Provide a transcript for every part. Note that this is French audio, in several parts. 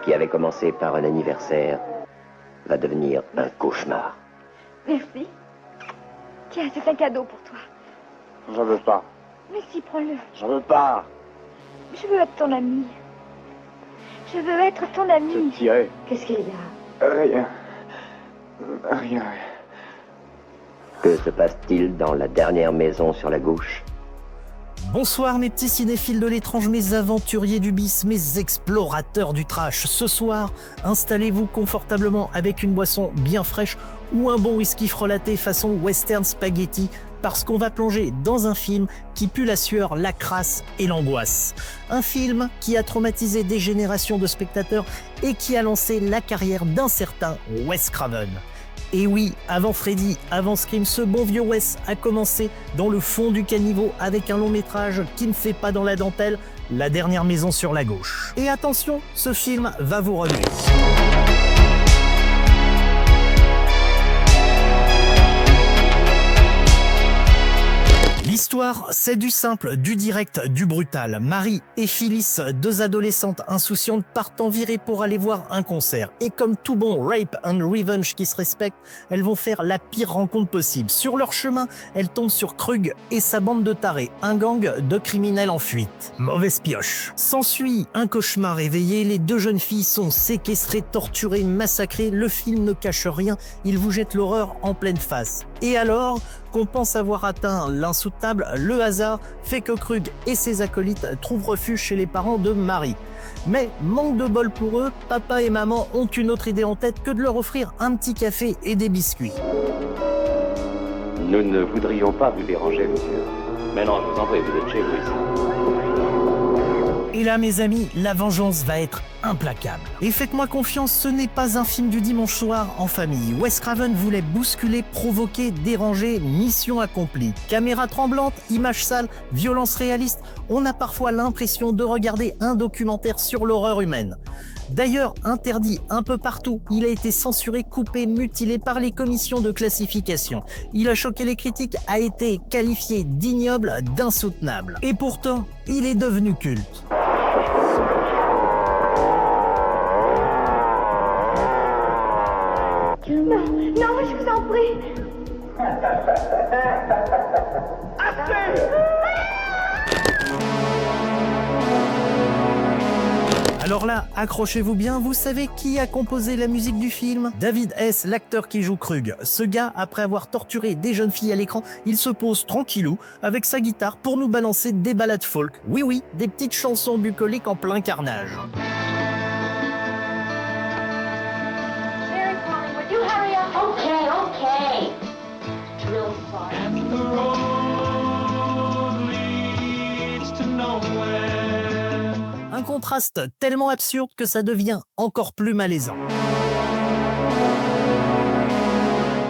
qui avait commencé par un anniversaire va devenir un cauchemar. Merci. Tiens, c'est un cadeau pour toi. J'en veux pas. Mais si, prends-le. J'en veux pas. Je veux être ton ami. Je veux être ton ami. Je tirais. Qu'est-ce qu'il y a? Rien. Rien. Que se passe-t-il dans la dernière maison sur la gauche? Bonsoir mes petits cinéphiles de l'étrange, mes aventuriers du bis, mes explorateurs du trash. Ce soir, installez-vous confortablement avec une boisson bien fraîche ou un bon whisky frelaté façon western spaghetti, parce qu'on va plonger dans un film qui pue la sueur, la crasse et l'angoisse. Un film qui a traumatisé des générations de spectateurs et qui a lancé la carrière d'un certain Wes Craven. Et oui, avant Freddy, avant Scream, ce bon vieux Wes a commencé dans le fond du caniveau avec un long métrage qui ne fait pas dans la dentelle, La dernière maison sur la gauche. Et attention, ce film va vous remuer. L'histoire, c'est du simple, du direct, du brutal. Marie et Phyllis, deux adolescentes insouciantes, partent en virée pour aller voir un concert. Et comme tout bon rape and revenge qui se respecte, elles vont faire la pire rencontre possible. Sur leur chemin, elles tombent sur Krug et sa bande de tarés, un gang de criminels en fuite. Mauvaise pioche. S'ensuit un cauchemar réveillé, les deux jeunes filles sont séquestrées, torturées, massacrées. Le film ne cache rien, il vous jette l'horreur en pleine face. Et alors qu'on pense avoir atteint l'insoutenable, le hasard fait que Krug et ses acolytes trouvent refuge chez les parents de Marie. Mais manque de bol pour eux, papa et maman ont une autre idée en tête que de leur offrir un petit café et des biscuits. Nous ne voudrions pas vous déranger, monsieur. Mais non, je vous en prie, vous êtes chez vous ici. Et là, mes amis, la vengeance va être implacable. Et faites-moi confiance, ce n'est pas un film du dimanche soir en famille. Wes Craven voulait bousculer, provoquer, déranger, mission accomplie. Caméra tremblante, images sales, violence réaliste, on a parfois l'impression de regarder un documentaire sur l'horreur humaine. D'ailleurs, interdit un peu partout, il a été censuré, coupé, mutilé par les commissions de classification. Il a choqué les critiques, a été qualifié d'ignoble, d'insoutenable. Et pourtant, il est devenu culte. Non, non, je vous en prie. Alors là, accrochez-vous bien, vous savez qui a composé la musique du film? David Hess, l'acteur qui joue Krug. Ce gars, après avoir torturé des jeunes filles à l'écran, il se pose tranquillou avec sa guitare pour nous balancer des ballades folk. Oui oui, des petites chansons bucoliques en plein carnage. Mary calling, would you hurry up? Okay. Real sorry. And the road leads to nowhere. Un contraste tellement absurde que ça devient encore plus malaisant.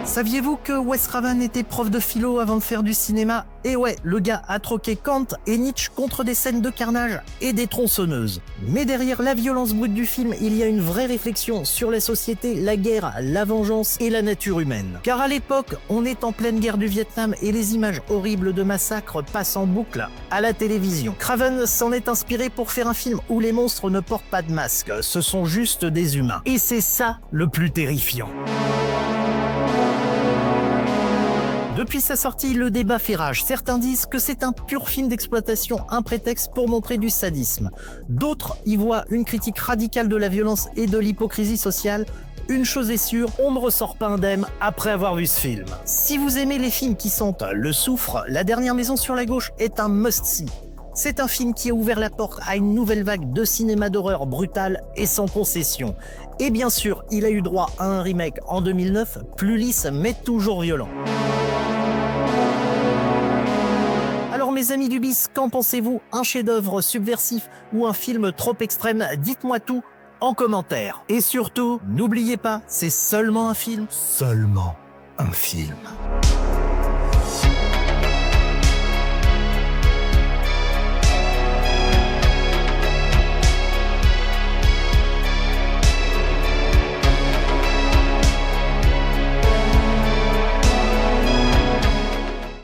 Saviez-vous que Wes Craven était prof de philo avant de faire du cinéma? Et ouais, le gars a troqué Kant et Nietzsche contre des scènes de carnage et des tronçonneuses. Mais derrière la violence brute du film, il y a une vraie réflexion sur la société, la guerre, la vengeance et la nature humaine. Car à l'époque, on est en pleine guerre du Vietnam et les images horribles de massacres passent en boucle à la télévision. Craven s'en est inspiré pour faire un film où les monstres ne portent pas de masque, ce sont juste des humains. Et c'est ça le plus terrifiant. Depuis sa sortie, le débat fait rage. Certains disent que c'est un pur film d'exploitation, un prétexte pour montrer du sadisme. D'autres y voient une critique radicale de la violence et de l'hypocrisie sociale. Une chose est sûre, on ne ressort pas indemne après avoir vu ce film. Si vous aimez les films qui sentent le soufre, La dernière maison sur la gauche est un must-see. C'est un film qui a ouvert la porte à une nouvelle vague de cinéma d'horreur brutal et sans concession. Et bien sûr, il a eu droit à un remake en 2009, plus lisse mais toujours violent. Alors mes amis du bis, qu'en pensez-vous? Un chef-d'œuvre subversif ou un film trop extrême? Dites-moi tout en commentaire. Et surtout, n'oubliez pas, c'est seulement un film. Seulement un film.